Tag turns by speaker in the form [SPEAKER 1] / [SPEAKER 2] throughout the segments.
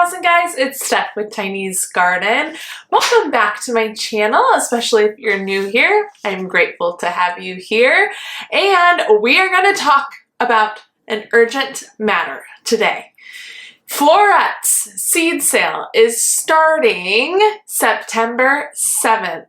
[SPEAKER 1] gals and guys, it's Steph with Tiny's Garden. Welcome back to my channel, especially if you're new here. I'm grateful to have you here. And we are going to talk about an urgent matter today. Floret's seed sale is starting September 7th.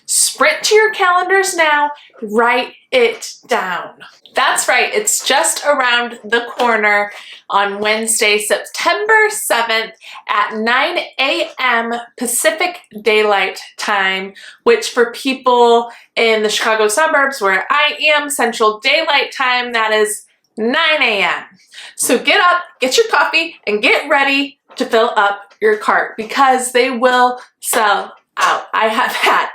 [SPEAKER 1] Sprint to your calendars now, write it down. That's right, it's just around the corner on Wednesday, September 7th at 9 a.m. Pacific Daylight Time, which for people in the Chicago suburbs where I am, Central Daylight Time, that is 9 a.m. So get up, get your coffee, and get ready to fill up your cart because they will sell out. I have had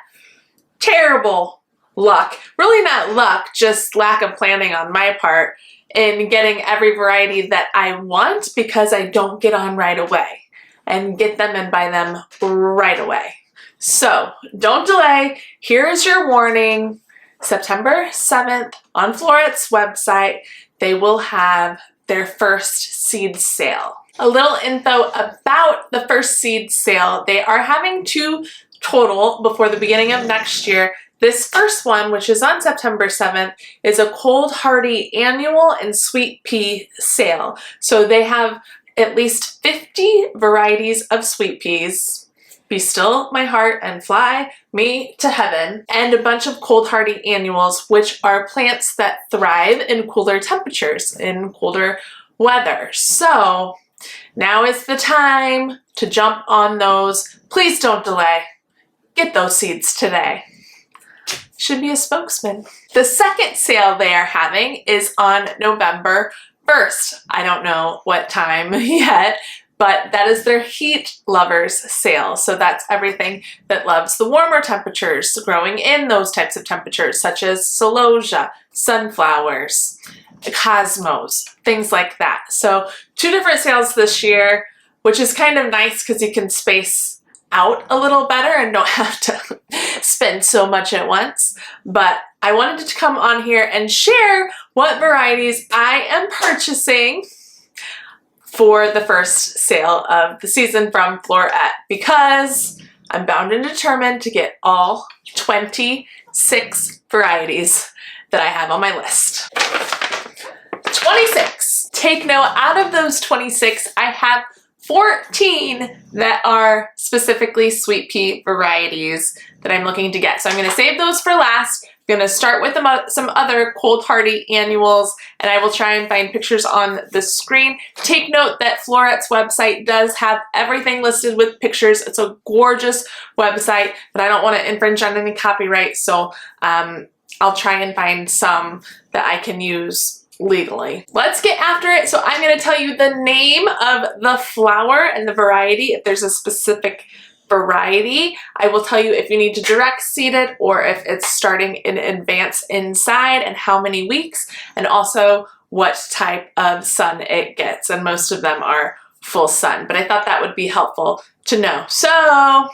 [SPEAKER 1] terrible luck, really not luck, just lack of planning on my part in getting every variety that I want because I don't get on right away and get them and buy them right away. So don't delay. Here is your warning. September 7th on Floret's website, they will have their first seed sale. A little info about the first seed sale. They are having two total before the beginning of next year. This first one, which is on September 7th, is a cold hardy annual and sweet pea sale. So they have at least 50 varieties of sweet peas. Be still my heart and fly me to heaven. And a bunch of cold hardy annuals, which are plants that thrive in cooler temperatures, in colder weather. So now is the time to jump on those. Please don't delay. Get those seeds today. Should be a spokesman. The second sale they are having is on November 1st. I don't know what time yet, but that is their heat lovers sale. So that's everything that loves the warmer temperatures, growing in those types of temperatures, such as celosia, sunflowers, cosmos, things like that. So two different sales this year, which is kind of nice because you can space out a little better and don't have to spend so much at once. But I wanted to come on here and share what varieties I am purchasing for the first sale of the season from Floret because I'm bound and determined to get all 26 varieties that I have on my list. 26. Take note, out of those 26, I have 14 that are specifically sweet pea varieties that I'm looking to get. So I'm going to save those for last. I'm going to start with some other cold hardy annuals, and I will try and find pictures on the screen. Take note that Floret's website does have everything listed with pictures. It's a gorgeous website, but I don't want to infringe on any copyright, so I'll try and find some that I can use legally. Let's get after it. So I'm going to tell you the name of the flower and the variety. If there's a specific variety, I will tell you if you need to direct seed it or if it's starting in advance inside and how many weeks, and also what type of sun it gets. And most of them are full sun, but I thought that would be helpful to know. So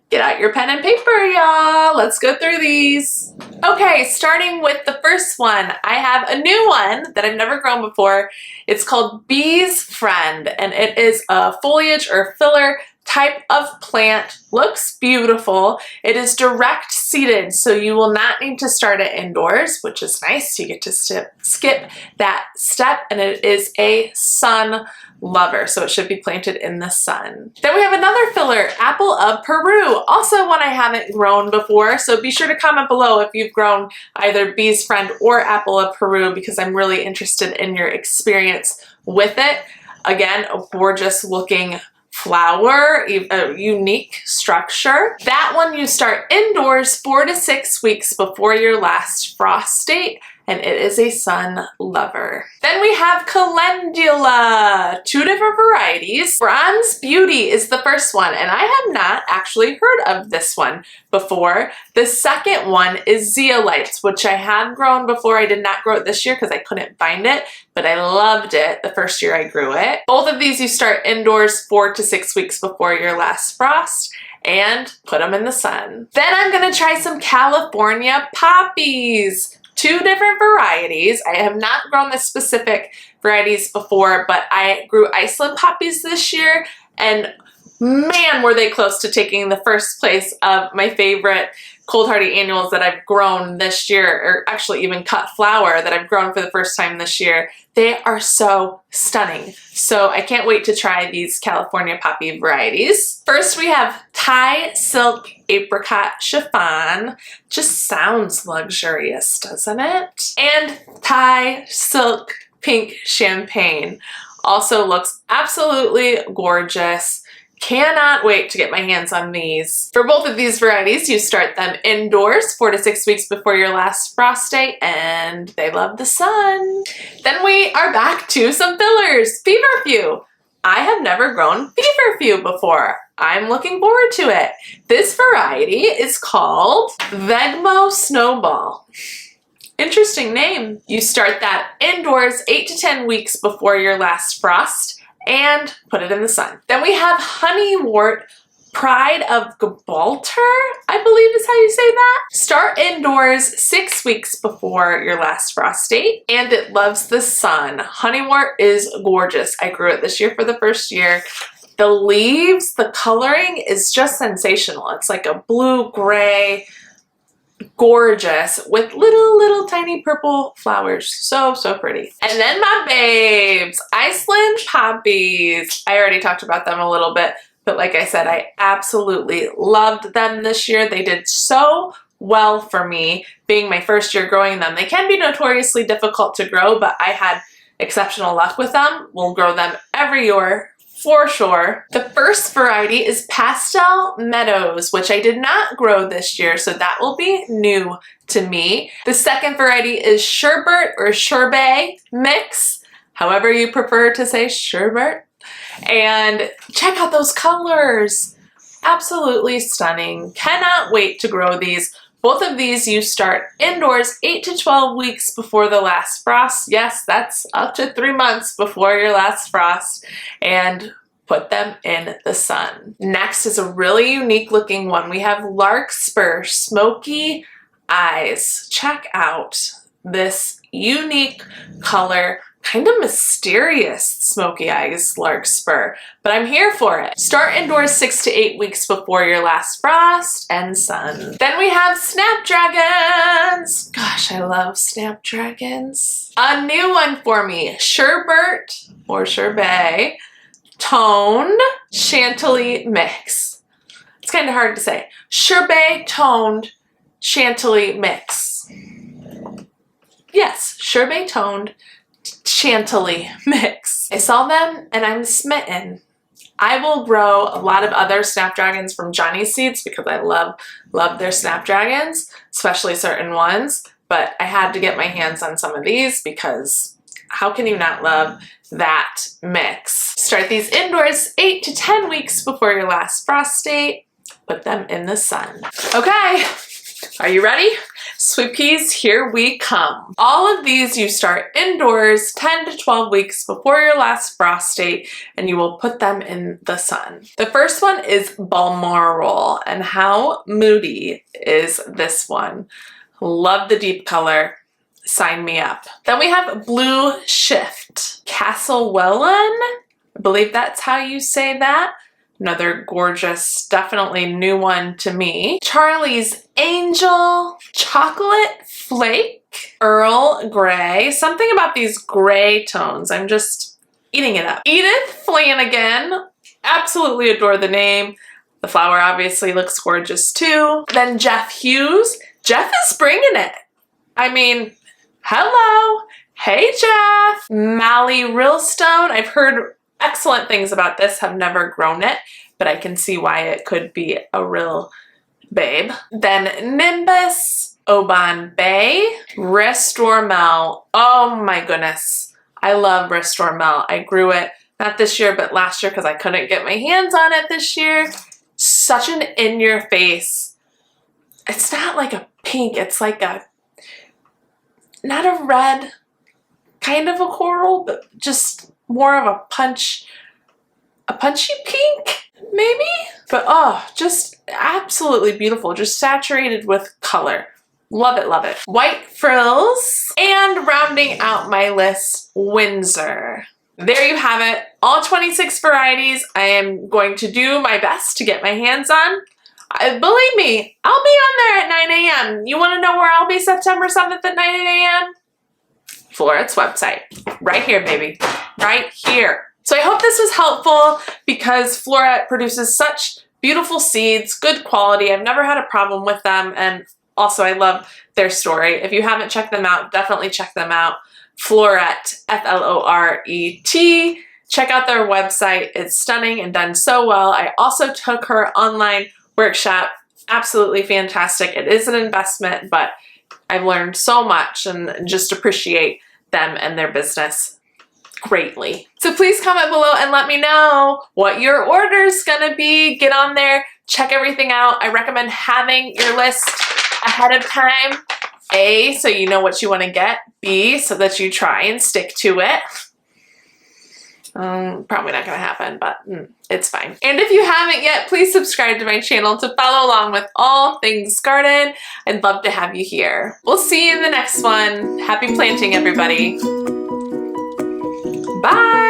[SPEAKER 1] get out your pen and paper, y'all. Let's go through these. Okay, starting with the first one, I have a new one that I've never grown before. It's called Bee's Friend, and it is a foliage or filler type of plant. Looks beautiful. It is direct seeded, so you will not need to start it indoors, which is nice. You get to skip that step, and it is a sun lover, so it should be planted in the sun. Then we have another filler, Apple of Peru, also one I haven't grown before, so be sure to comment below if you've grown either Bee's Friend or Apple of Peru because I'm really interested in your experience with it. Again, a gorgeous looking flower, a unique structure. That one you start indoors 4 to 6 weeks before your last frost date, and it is a sun lover. Then we have calendula, two different varieties. Bronze Beauty is the first one, and I have not actually heard of this one before. The second one is Zeolites, which I have grown before. I did not grow it this year because I couldn't find it, but I loved it the first year I grew it. Both of these you start indoors 4 to 6 weeks before your last frost and put them in the sun. Then I'm gonna try some California poppies. 2 different varieties. I have not grown the specific varieties before, but I grew Iceland poppies this year, and man, were they close to taking the first place of my favorite cold hardy annuals that I've grown this year, or actually even cut flower that I've grown for the first time this year. They are so stunning. So I can't wait to try these California poppy varieties. First we have Thai Silk Apricot Chiffon. Just sounds luxurious, doesn't it? And Thai Silk Pink Champagne. Also looks absolutely gorgeous. Cannot wait to get my hands on these. For both of these varieties, you start them indoors 4 to 6 weeks before your last frost date, and they love the sun. Then we are back to some fillers. Feverfew. I have never grown Feverfew before. I'm looking forward to it. This variety is called Vegmo Snowball. Interesting name. You start that indoors 8 to 10 weeks before your last frost and put it in the sun. Then we have Honeywort Pride of Gibraltar, I believe is how you say that. Start indoors 6 weeks before your last frost date, and it loves the sun. Honeywort is gorgeous. I grew it this year for the first year. The leaves, the coloring is just sensational. It's like a blue-gray, gorgeous with little tiny purple flowers. So pretty. And then my babes, Iceland poppies. I already talked about them a little bit, but like I said, I absolutely loved them this year. They did so well for me, being my first year growing them. They can be notoriously difficult to grow, but I had exceptional luck with them. We'll grow them every year for sure. The first variety is Pastel Meadows, which I did not grow this year, so that will be new to me. The second variety is Sherbet or Sherbet Mix, however you prefer to say sherbet. And check out those colors. Absolutely stunning. Cannot wait to grow these. Both of these you start indoors 8 to 12 weeks before the last frost. Yes, that's up to 3 months before your last frost. And put them in the sun. Next is a really unique looking one. We have Larkspur Smoky Eyes. Check out this unique color. Kind of mysterious smoky eyes larkspur, but I'm here for it. Start indoors 6 to 8 weeks before your last frost and sun. Then we have snapdragons. Gosh, I love snapdragons. A new one for me, Sherbet or Sherbet Toned Chantilly Mix. It's kind of hard to say. Sherbet Toned Chantilly Mix. Yes, Sherbet Toned Chantilly Mix. I saw them and I'm smitten. I will grow a lot of other snapdragons from Johnny's Seeds because I love their snapdragons, especially certain ones, but I had to get my hands on some of these because how can you not love that mix? Start these indoors 8 to 10 weeks before your last frost date. Put them in the sun. Okay, are you ready? Sweet peas, here we come. All of these you start indoors 10 to 12 weeks before your last frost date, and you will put them in the sun. The first one is Balmoral, and how moody is this one? Love the deep color. Sign me up. Then we have Blue Shift. Castlewellan, I believe that's how you say that. Another gorgeous, definitely new one to me. Charlie's Angel, Chocolate Flake, Earl Grey. Something about these gray tones. I'm just eating it up. Edith Flanagan. Absolutely adore the name. The flower obviously looks gorgeous too. Then Jeff Hughes. Jeff is bringing it. I mean, hello. Hey, Jeff. Mally Rillstone. I've heard excellent things about this, have never grown it, but I can see why it could be a real babe. Then Nimbus, Oban Bay, Restormel. Oh my goodness. I love Restormel. I grew it, not this year, but last year because I couldn't get my hands on it this year. Such an in-your-face. It's not like a pink, it's like a, not a red, kind of a coral, but just more of a punchy pink, maybe? But oh, just absolutely beautiful, just saturated with color. Love it, love it. White frills. And rounding out my list, Windsor. There you have it. All 26 varieties I am going to do my best to get my hands on. Believe me, I'll be on there at 9 a.m. You want to know where I'll be September 7th at 9 a.m.? Floret's website. Right here, baby. Right here. So I hope this was helpful because Floret produces such beautiful seeds, good quality. I've never had a problem with them, and also I love their story. If you haven't checked them out, definitely check them out. Floret, F-L-O-R-E-T. Check out their website. It's stunning and done so well. I also took her online workshop. Absolutely fantastic. It is an investment, but I've learned so much and just appreciate them and their business greatly. So please comment below and let me know what your order's gonna be. Get on there, check everything out. I recommend having your list ahead of time. A, so you know what you want to get. B, so that you try and stick to it. Probably not going to happen, but it's fine. And if you haven't yet, please subscribe to my channel to follow along with all things garden. I'd love to have you here. We'll see you in the next one. Happy planting, everybody. Bye.